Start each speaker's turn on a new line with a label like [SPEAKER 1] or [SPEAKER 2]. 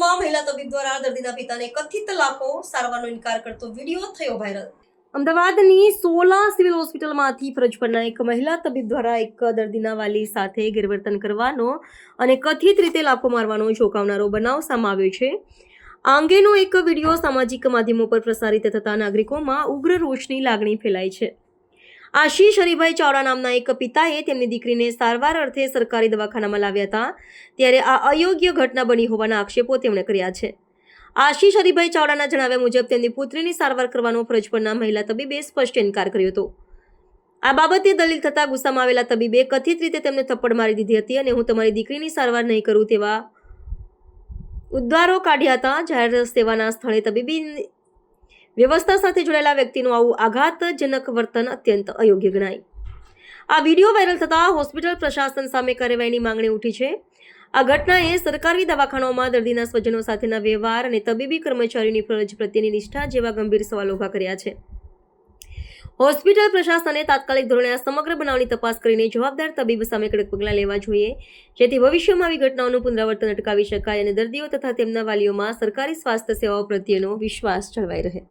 [SPEAKER 1] અમદાવાદમાં મહિલા તબીબ દ્વારા દર્દીના પિતાને કથિત લાખો સારવારનો ઇનકાર કરતો વિડીયો થયો વાયરલ। અમદાવાદની 16 સિવિલ હોસ્પિટલમાંથી ફરજ પરના એક મહિલા તબીબ દ્વારા એક દર્દીના વાલી સાથે ગેરવર્તન કરવાનો અને કથિત રીતે લાફો મારવાનો ચોંકાવનારો બનાવ સામે આવ્યો છે। આ અંગેનો એક વિડીયો સામાજિક માધ્યમો પર પ્રસારિત થતા નાગરિકોમાં ઉગ્ર રોષની લાગણી ફેલાઈ છે। આશીષ હરિભાઈ ચાવડા નામના એક પિતાએ તેમની દીકરીને સારવાર અર્થે સરકારી દવાખાનામાં લાવ્યા હતા, ત્યારે આ અયોગ્ય ઘટના બની હોવાના આક્ષેપો તેમણે કર્યા છે। આશીષ હરિભાઈ ચાવડાના જણાવ્યા મુજબ તેમની પુત્રીની સારવાર કરવાનો ફરજ પરના મહિલા તબીબે સ્પષ્ટ ઇનકાર કર્યો હતો। આ બાબતે દલીલ થતા ગુસ્સામાં આવેલા તબીબે કથિત રીતે તેમને થપ્પડ મારી દીધી હતી અને હું તમારી દીકરીની સારવાર નહીં કરું તેવા ઉદ્ગારો કાઢ્યા હતા। જાહેર સેવાના સ્થળે તબીબી વ્યવસ્થા સાથે જોડાયેલા વ્યક્તિનું આવું આઘાતજનક વર્તન અત્યંત અયોગ્ય ગણાય। આ વિડીયો વાયરલ થતાં હોસ્પિટલ પ્રશાસન સામે કાર્યવાહીની માંગણી ઉઠી છે। આ ઘટનાએ સરકારી દવાખાનાઓમાં દર્દીના સ્વજનો સાથેના વ્યવહાર અને તબીબી કર્મચારીઓની ફરજ પ્રત્યેની નિષ્ઠા જેવા ગંભીર સવાલો ઊભા કર્યા છે। હોસ્પિટલ પ્રશાસને તાત્કાલિક ધોરણે આ સમગ્ર બનાવની તપાસ કરીને જવાબદાર તબીબ સામે કડક પગલાં લેવા જોઈએ, જેથી ભવિષ્યમાં આવી ઘટનાઓનું પુનરાવર્તન અટકાવી શકાય અને દર્દીઓ તથા તેમના વાલીઓમાં સરકારી સ્વાસ્થ્ય સેવાઓ પ્રત્યેનો વિશ્વાસ જળવાઈ રહે।